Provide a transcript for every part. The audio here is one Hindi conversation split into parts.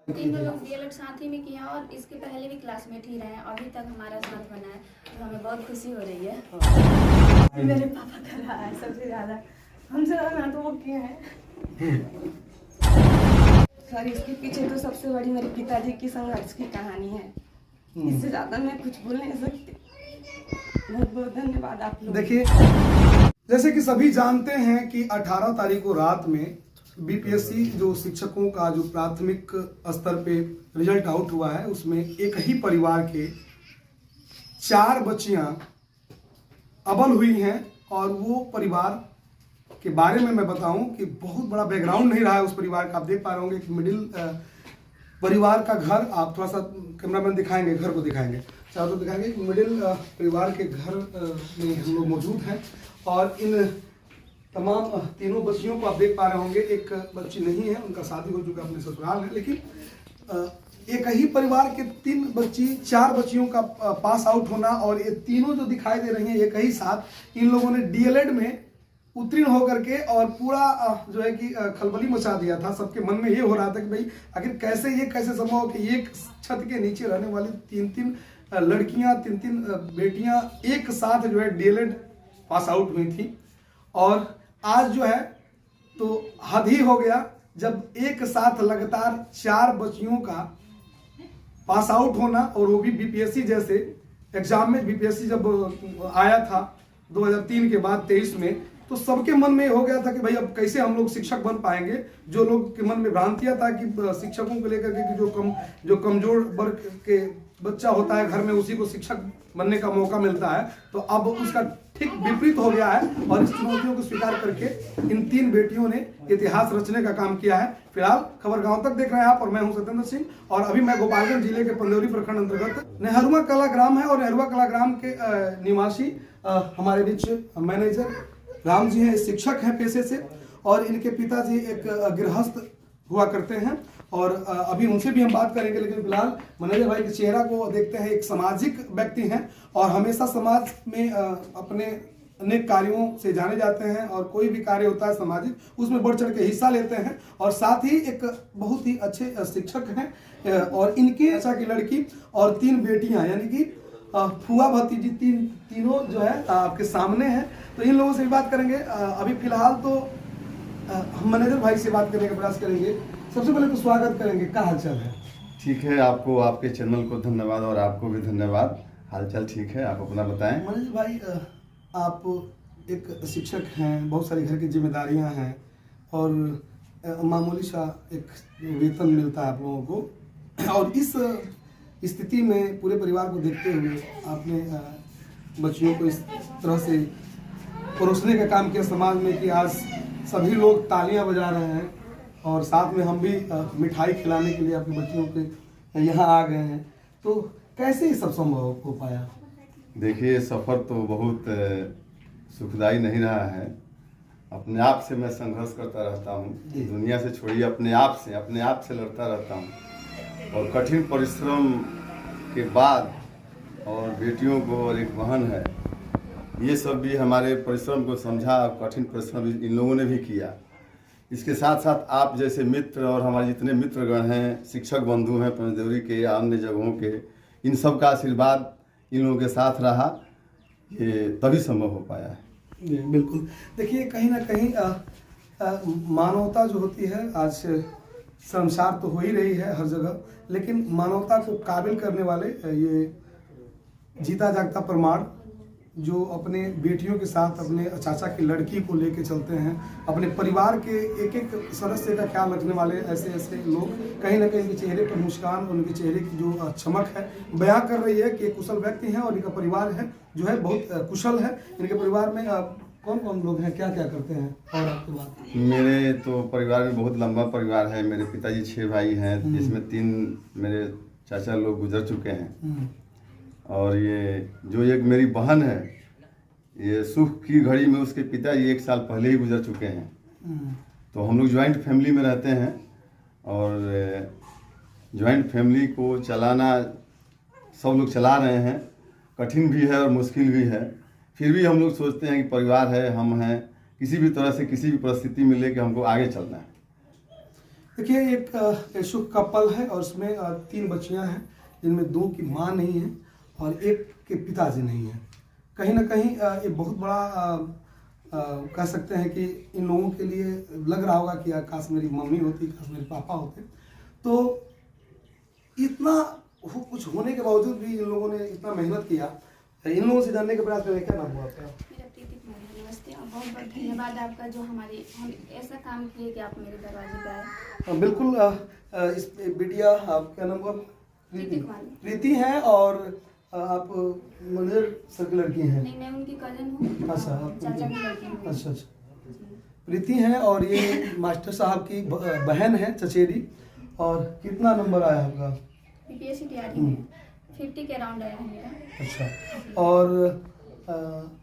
तीनों लोग डीएलएड साथ ही में किया और इसके पहले भी क्लासमेट ही रहे हैं, अभी तक हमारा साथ बना है, तो हमें बहुत खुशी हो रही है। मेरे पापा का रहा है सबसे ज़्यादा, हमसे ज़्यादा तो वो किए हैं। सर इसके पीछे तो सबसे बड़ी मेरे पिताजी की संघर्ष की कहानी है, इससे ज़्यादा मैं कुछ बोल नहीं सकती। बहुत बहुत धन्यवाद आप लोग। देखिए, जैसे कि सभी जानते हैं कि 18 तारीख को रात में बीपीएससी जो शिक्षकों का जो प्राथमिक स्तर पे रिजल्ट आउट हुआ है, उसमें एक ही परिवार के 4 बच्चियां अव्वल हुई हैं। और वो परिवार के बारे में मैं बताऊं कि बहुत बड़ा बैकग्राउंड नहीं रहा है उस परिवार का। आप देख पा रहे होंगे कि मिडिल परिवार का घर, आप थोड़ा सा कैमरामैन दिखाएंगे, घर को दिखाएंगे, चारों तरफ दिखाएंगे कि मिडिल परिवार के घर में हम लोग मौजूद हैं। और इन तमाम तीनों बच्चियों को आप देख पा रहे होंगे, एक बच्ची नहीं है, उनका शादी हो चुका अपने ससुराल है, लेकिन एक ही परिवार के 4 बच्चियों का पास आउट होना, और ये तीनों जो दिखाई दे रही हैं एक ही साथ इन लोगों ने डीएलएड में उत्तीर्ण होकर के और पूरा जो है कि खलबली मचा दिया था। सबके मन में ये हो रहा था कि भाई आखिर कैसे संभव हो कि एक छत के नीचे रहने वाली 3 लड़कियां, 3 बेटियां एक साथ जो है डीएलएड पास आउट हुई थी। और आज जो है तो हद ही हो गया जब एक साथ लगातार 4 बच्चियों का पास आउट होना, और वो भी बीपीएससी जैसे एग्जाम में। बीपीएससी जब आया था 2003 के बाद 23 में, तो सबके मन में हो गया था कि भाई अब कैसे हम लोग शिक्षक बन पाएंगे। जो लोग के मन में भ्रांतियां था कि शिक्षकों को लेकर के कि जो कमजोर वर्ग के बच्चा होता है घर में, उसी को शिक्षक बनने का मौका मिलता है, तो अब उसका ठीक विपरीत हो गया है। और इस चुनौतियों को स्वीकार करके इन 3 बेटियों ने इतिहास रचने का काम किया है। फिलहाल खबर गांव तक देख रहे हैं आप, और मैं हूं सत्येंद्र सिंह, और अभी मैं गोपालगंज जिले के पंदौरी प्रखंड अंतर्गत नेहरुआ कला ग्राम है, और नेहरुआ कला ग्राम के निवासी हमारे बीच मैनेजर राम जी हैं, शिक्षक हैं पेशे से, और इनके पिताजी एक गृहस्थ हुआ करते हैं। और अभी उनसे भी हम बात करेंगे, लेकिन फिलहाल मैनेजर भाई के चेहरा को देखते हैं। एक सामाजिक व्यक्ति हैं और हमेशा समाज में अपने अनेक कार्यों से जाने जाते हैं, और कोई भी कार्य होता है सामाजिक उसमें बढ़ चढ़ के हिस्सा लेते हैं, और साथ ही एक बहुत ही अच्छे शिक्षक हैं। और इनके अच्छा की लड़की और 3 बेटियां, यानी कि फुआ भतीजी तीनों जो है आपके सामने हैं। तो इन लोगों से भी बात करेंगे। अभी फिलहाल तो हम मैनेजर भाई से बात करने का प्रयास करेंगे। सबसे पहले तो स्वागत करेंगे, क्या हालचाल है? ठीक है, आपको आपके चैनल को धन्यवाद और आपको भी धन्यवाद। हालचाल ठीक है, आप अपना बताएं। मैनेजर भाई, आप एक शिक्षक हैं, बहुत सारी घर की जिम्मेदारियां हैं, और मामूली सा एक वेतन मिलता है आप लोगों को, और इस स्थिति में पूरे परिवार को देखते हुए आपने बच्चियों को इस तरह से परोसने का काम किया समाज में कि आज सभी लोग तालियां बजा रहे हैं, और साथ में हम भी मिठाई खिलाने के लिए अपनी बच्चियों के यहाँ आ गए हैं। तो कैसे ये सब संभव हो पाया? देखिए, सफ़र तो बहुत सुखदायी नहीं रहा है। अपने आप से मैं संघर्ष करता रहता हूँ, दुनिया से छोड़िए, अपने आप से लड़ता रहता हूँ, और कठिन परिश्रम के बाद, और बेटियों को और एक बहन है, ये सब भी हमारे परिश्रम को समझा, कठिन परिश्रम इन लोगों ने भी किया। इसके साथ साथ आप जैसे मित्र और हमारे जितने मित्रगण हैं, शिक्षक बंधु हैं पंदौरी के या अन्य जगहों के, इन सब का आशीर्वाद इन लोगों के साथ रहा, ये तभी संभव हो पाया है। जी बिल्कुल। देखिए, कहीं ना कहीं मानवता जो होती है, आज शर्मसार तो हो ही रही है हर जगह, लेकिन मानवता को काबिल करने वाले ये जीता जागता प्रमाण जो अपने बेटियों के साथ अपने चाचा की लड़की को लेके चलते हैं, अपने परिवार के एक सदस्य का ख्याल रखने वाले ऐसे लोग, कहीं ना कहीं इनके चेहरे पर मुस्कान, उनके चेहरे की जो चमक है बयां कर रही है कि एक कुशल व्यक्ति हैं, और इनका परिवार है जो है बहुत कुशल है। इनके परिवार में कौन कौन लोग हैं, क्या क्या करते हैं? और आपके बात? मेरे तो परिवार में बहुत लंबा परिवार है। मेरे पिताजी 6 भाई हैं, जिसमें 3 मेरे चाचा लोग गुजर चुके हैं, और ये जो एक मेरी बहन है, ये सुख की घड़ी में उसके पिताजी 1 साल पहले ही गुजर चुके हैं। तो हम लोग ज्वाइंट फैमिली में रहते हैं, और ज्वाइंट फैमिली को चलाना सब लोग चला रहे हैं। कठिन भी है और मुश्किल भी है, फिर भी हम लोग सोचते हैं कि परिवार है, हम हैं, किसी भी तरह से किसी भी परिस्थिति में लेके हमको आगे चलना है। देखिए एक शुभ कपल है और उसमें 3 बच्चियां हैं, जिनमें 2 की माँ नहीं है और एक के पिताजी नहीं है। कहीं ना कहीं ये बहुत बड़ा कह सकते हैं कि इन लोगों के लिए लग रहा होगा कि काश मेरी मम्मी होती, काश मेरे पापा होते। तो इतना कुछ होने के बावजूद भी इन लोगों ने इतना मेहनत किया। इन लोगों से जानने के प्रयास करें, क्या नाम हुआ आपका? मेरा प्रीति कुमारी, नमस्ते और बहुत बहुत धन्यवाद आपका जो हम ऐसा काम किए कि आप मेरे दरवाजे पे आए। बिल्कुल। इस बिटिया आप क्या नाम हुआ? प्रीति कुमारी। प्रीति है और आप मंदिर सर की लड़की हैं? नहीं, मैं उनकी कजन हूँ। अच्छा, आप चाचा की लड़की हूँ। अच्छा। प्रीति है और ये मास्टर साहब की बहन है चचेरी। और कितना नंबर आया आपका? बीपीएससी तैयारी में 50 के अराउंड आया है मेरा। अच्छा। और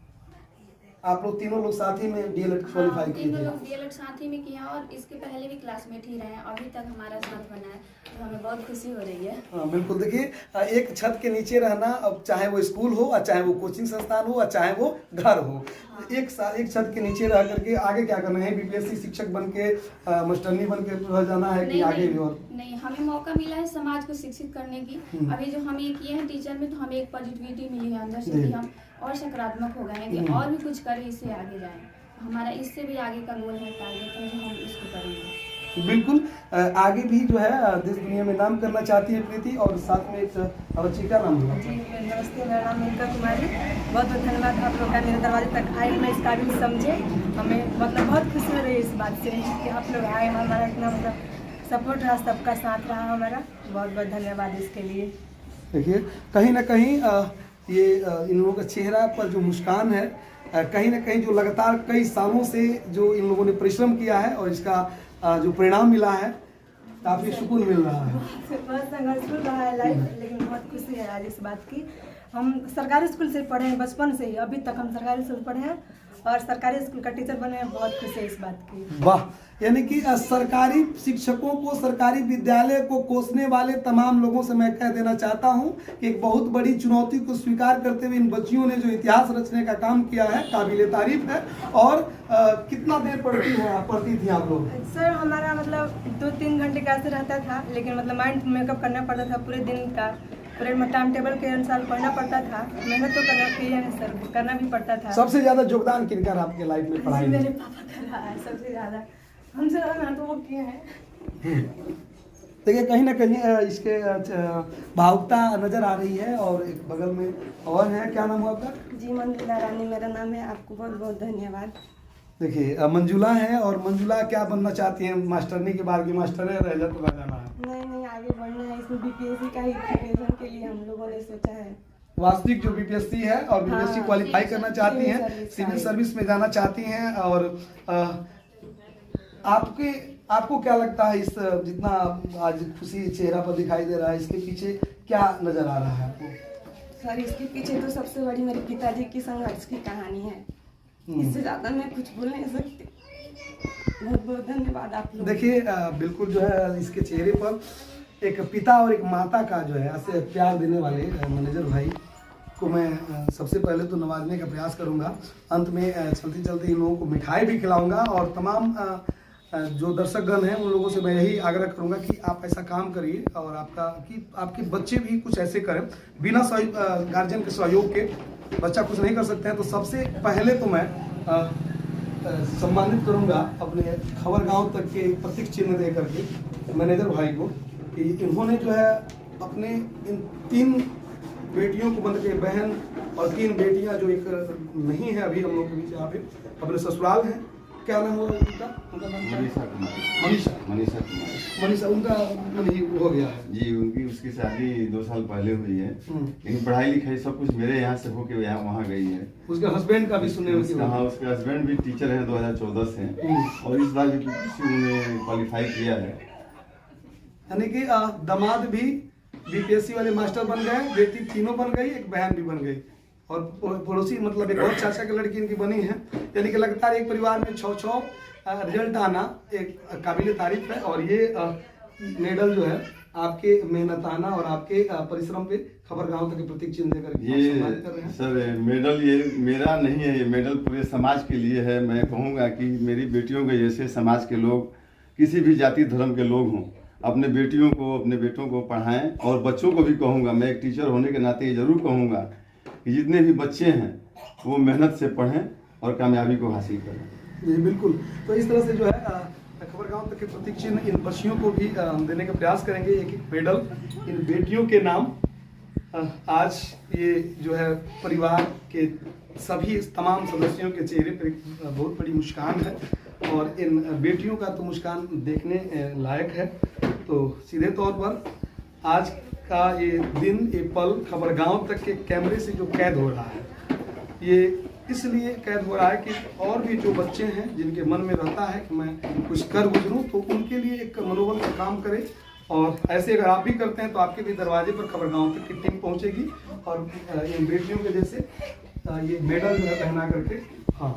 आप लोग तीनों लोग साथ ही में डीएलएड क्वालिफाई किए तीनों थे? लोग डीएलएड साथ ही में किए हैं और इसके पहले भी क्लासमेट ही रहे हैं, अभी तक हमारा साथ बना है, तो हमें बहुत खुशी हो रही है। हाँ बिल्कुल। देखिए एक छत के नीचे रहना, अब चाहे वो स्कूल हो और चाहे वो कोचिंग संस्थान हो और चाहे वो घर हो, एक छत के नीचे रह करके आगे क्या करना है? बीपीएससी शिक्षक बन के मास्टरनी बन के रह जाना है कि आगे भी? और नहीं, हमें मौका मिला है समाज को शिक्षित करने की। अभी जो हम ये किए हैं टीचर में, तो हमें एक पॉजिटिविटी मिली है अंदर से कि हम और सकारात्मक हो गए हैं कि और भी कुछ करें, इससे आगे जाएं। हमारा इससे भी आगे का गोल है, टारगेट है जो हम इसको करेंगे। बिल्कुल। आगे भी जो है देश दुनिया में नाम करना चाहती है प्रीति, और साथ में एक बच्ची का नाम हुआ? जी नमस्ते, मेरा नाम मीनका कुमारी। बहुत बहुत धन्यवाद आप लोग का मेरे दरवाजे तक आए, मैं इस काबिल समझे। हमें मतलब बहुत खुशी हो रही है इस बात से कि आप लोग आए, हमारा इतना मतलब सपोर्ट रहा, सबका साथ रहा हमारा। बहुत बहुत धन्यवाद इसके लिए। देखिए कहीं ना कहीं ये इन लोगों का चेहरा पर जो मुस्कान है, कहीं ना कहीं जो लगातार कई सालों से जो इन लोगों ने परिश्रम किया है और इसका जो परिणाम मिला है, काफ़ी सुकून मिल रहा है। बहुत संघर्षपूर्ण रहा है लाइफ, लेकिन बहुत खुशी है आज इस बात की। हम सरकारी स्कूल से पढ़े हैं, बचपन से ही अभी तक हम सरकारी स्कूल पढ़े हैं और सरकारी स्कूल का टीचर बने हैं। बहुत खुशी है इस बात की। वाह! यानी कि सरकारी शिक्षकों को, सरकारी विद्यालय को कोसने वाले तमाम लोगों से मैं कह देना चाहता हूं कि एक बहुत बड़ी चुनौती को स्वीकार करते हुए इन बच्चियों ने जो इतिहास रचने का काम किया है, काबिले तारीफ है। और कितना देर पढ़ती थी आप लोग? सर हमारा मतलब 2-3 घंटे का ऐसे रहता था, लेकिन मतलब माइंड मेकअप करना पड़ता था पूरे दिन का, पूरे टाइम टेबल के अनुसार पढ़ना पड़ता था। मेहनत तो करना भी पड़ता था। सबसे ज्यादा योगदान किनका रहा आपके लाइफ में पढ़ाई में? मेरे पापा का रहा है सबसे ज्यादा, हमसे ज्यादा मेहनत वो किए हैं। देखिए कहीं ना कहीं इसके भावुकता नजर आ रही है। और एक बगल में और है, क्या नाम हुआ आपका? जी मंजुला रानी मेरा नाम है। आपको बहुत बहुत धन्यवाद। देखिए मंजुला है, और मंजुला क्या बनना चाहती है? मास्टरनी के बाद की मास्टर है, रह जाना है? नहीं आगे बढ़ना है, इसमें बीपीएससी का ही प्रिपरेशन के लिए हम लोगों ने सोचा है। वास्तविक जो बीपीएससी है और बीपीएससी हाँ, क्वालिफाई करना चाहती हैं, सिविल सर्विस में जाना चाहती हैं। और आपको क्या लगता है, इस जितना आज खुशी चेहरा पर दिखाई दे रहा है, इसके पीछे क्या नजर आ रहा है आपको? सर इसके पीछे तो सबसे बड़ी मेरे पिताजी की संघर्ष की कहानी है। इससे ज्यादा मैं कुछ बोल नहीं सकती। बहुत बहुत धन्यवाद आप लोग। देखिए बिल्कुल जो है इसके चेहरे पर एक पिता और एक माता का जो है ऐसे प्यार देने वाले मैनेजर भाई को मैं सबसे पहले तो नवाजने का प्रयास करूंगा। अंत में चलते चलते इन लोगों को मिठाई भी खिलाऊंगा। और तमाम जो दर्शकगण हैं उन लोगों से मैं यही आग्रह करूंगा कि आप ऐसा काम करिए और आपके बच्चे भी कुछ ऐसे करें। बिना गार्जियन के सहयोग के बच्चा कुछ नहीं कर सकते हैं। तो सबसे पहले तो मैं सम्मानित करूंगा अपने खबर गांव तक के प्रतीक चिन्ह दे करके मैनेजर भाई को कि इन्होंने जो है अपने इन 3 बेटियों को, मतलब एक बहन और 3 बेटियां जो एक नहीं है अभी हम लोग के बीच, यहाँ पे अपने ससुराल हैं। क्या नाम हुआ उनका? मनीषा कुमारी। मनीषा कुमारी। मनीषा उनका हो गया है जी। उसकी शादी 2 साल पहले हुई है, लेकिन पढ़ाई लिखाई सब कुछ मेरे यहाँ से होके वहाँ गई है। उसके हस्बैंड का भी सुनने में? हाँ, उसके हस्बैंड भी टीचर हैं 2014 से, और इस बार भी उन्होंने क्वालिफाई किया है। यानी कि दामाद भी बीपीएससी वाले मास्टर बन गए, बेटी तीनों बन गई, एक बहन भी बन गई, और पड़ोसी मतलब एक और चाचा की लड़की इनकी बनी है। यानी कि लगातार एक परिवार में 6 रिजल्ट आना एक काबिल तारीफ है। और ये मेडल जो है आपके मेहनताना और आपके परिश्रम पे खबर गांव तक के प्रतीक चिन्ह देकर ये कर रहे हैं। सर मेडल ये मेरा नहीं है, ये मेडल पूरे समाज के लिए है। मैं कहूँगा कि मेरी बेटियों के जैसे समाज के लोग किसी भी जाति धर्म के लोग हों, अपने बेटियों को अपने बेटों को पढ़ाएं। और बच्चों को भी कहूँगा, मैं एक टीचर होने के नाते ये ज़रूर कहूँगा कि जितने भी बच्चे हैं वो मेहनत से पढ़ें और कामयाबी को हासिल करें। जी बिल्कुल। तो इस तरह से जो है खबरगांव तक के प्रतीक चिन्ह इन बच्चियों को भी हम देने का प्रयास करेंगे। एक एक मेडल इन बेटियों के नाम। आज ये जो है परिवार के सभी तमाम सदस्यों के चेहरे पर एक बहुत बड़ी मुस्कान है और इन बेटियों का तो मुस्कान देखने लायक है। तो सीधे तौर पर आज का ये दिन, ये पल खबरगांव तक के कैमरे से जो कैद हो रहा है, ये इसलिए कैद हो रहा है कि और भी जो बच्चे हैं जिनके मन में रहता है कि मैं कुछ कर गुजरूं, तो उनके लिए एक मनोबल का काम करें। और ऐसे अगर आप भी करते हैं तो आपके भी दरवाजे पर खबरगांव तक की टीम पहुंचेगी और इन बेटियों के जैसे ये मेडल जो है पहना करके हाँ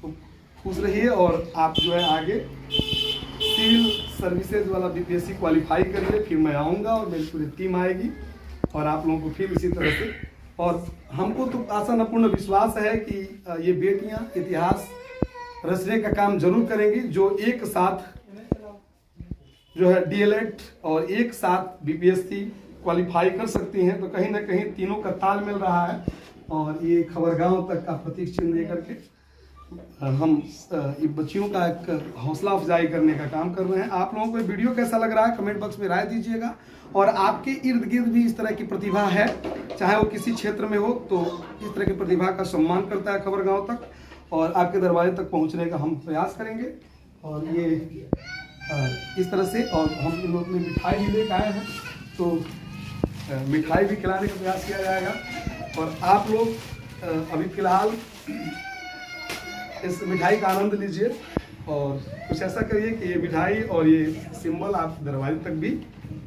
तो खुश रहिए। और आप जो है आगे सिविल सर्विसेज वाला बीपीएससी क्वालिफाई करिए, फिर मैं आऊँगा और मेरी पूरी टीम आएगी और आप लोगों को फिर इसी तरह से। और हमको तो आशा न पूर्ण विश्वास है कि ये बेटियां इतिहास रचने का काम जरूर करेंगी, जो एक साथ जो है डीएलएड और एक साथ बीपीएससी क्वालिफाई कर सकती हैं। तो कहीं ना कहीं तीनों का ताल मिल रहा है और ये खबरगांव तक का प्रतीक चिन्ह लेकर के हम ये बच्चियों का एक हौसला अफजाई करने का काम कर रहे हैं। आप लोगों को ये वीडियो कैसा लग रहा है कमेंट बॉक्स में राय दीजिएगा। और आपके इर्द गिर्द भी इस तरह की प्रतिभा है, चाहे वो किसी क्षेत्र में हो, तो इस तरह की प्रतिभा का सम्मान करता है खबरगांव तक और आपके दरवाजे तक पहुंचने का हम प्रयास करेंगे। और ये इस तरह से और हम इन लोगों ने मिठाई भी लेकर आए हैं, तो मिठाई भी खिलाने का प्रयास किया जाएगा। और आप लोग अभी फिलहाल इस मिठाई का आनंद लीजिए और कुछ ऐसा करिए कि ये मिठाई और ये सिंबल आप दरवाजे तक भी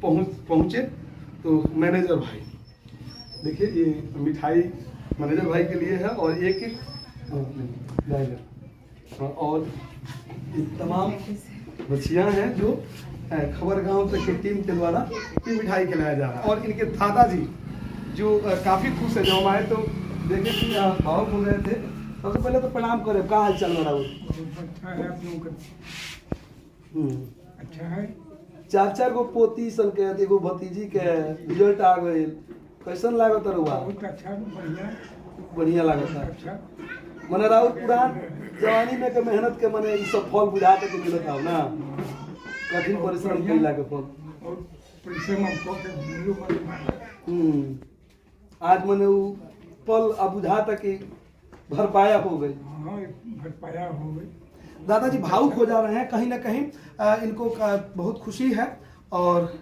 पहुँचे। तो मैनेजर भाई देखिए, ये मिठाई मैनेजर भाई के लिए है और एक और ये तमाम बच्चियाँ हैं जो खबरगांव तक की टीम के द्वारा ये मिठाई खिलाया जा रहा है। और इनके दादाजी जो काफ़ी खुश है, जो हम आए तो देखे कि भाव बोल रहे थे। सबसे पहले तो प्रणाम करें, का हाल चल रहा है? अच्छा है, आप लोगों का अच्छा है। चार गो पोती सन के एगो भतीजी के रिजल्ट आ गए, कैसन लागत रहुआ? बहुत अच्छा, बढ़िया लागत है। अच्छा मने राउर पुरान जवानी में के मेहनत के मने ई सब फल बुझा के मिलत आओ ना, कठिन परिश्रम कैला के फल और परिश्रम हमको के मिलो आज मने उ पल अब बुझा तक भरपाया हो गई। हाँ, भरपाया हो गई। दादाजी भावुक हो जा रहे हैं, कहीं ना कहीं इनको बहुत खुशी है। और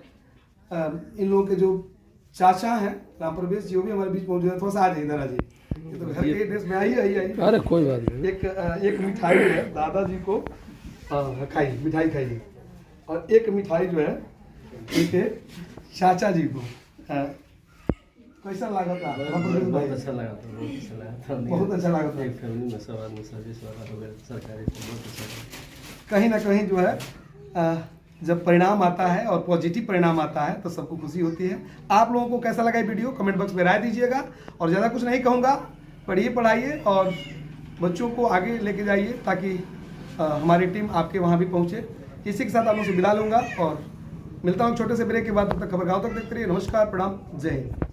इन लोगों के जो चाचा हैं राम प्रवेश जी, वो भी हमारे बीच मौजूद है। थोड़ा सा आ जाइए इधर, आ जाइए, ये तो घर के ड्रेस में आइए। अरे कोई बात नहीं। एक मिठाई है दादाजी को, खाइए मिठाई खाइए। और एक मिठाई जो है इनके चाचा जी को। कैसा लगा था? बहुत अच्छा लगा था, बहुत अच्छा लगा था। एक फैमिली में सब आदमी सर्विस वाला हो गया, सरकारी से बहुत अच्छा लगा। कहीं ना कहीं जो है जब परिणाम आता है और पॉजिटिव परिणाम आता है तो सबको खुशी होती है। आप लोगों को कैसा लगा ये वीडियो कमेंट बॉक्स में राय दीजिएगा। और ज़्यादा कुछ नहीं कहूँगा, पढ़िए पढ़ाइए और बच्चों को आगे लेके जाइए ताकि हमारी टीम आपके वहाँ भी पहुँचे। इसी के साथ आप लोगों से विदा लूँगा और मिलता हूँ छोटे से ब्रेक के बाद। तब तक खबरगांव तक देखते रहिए। नमस्कार, प्रणाम, जय हिंद।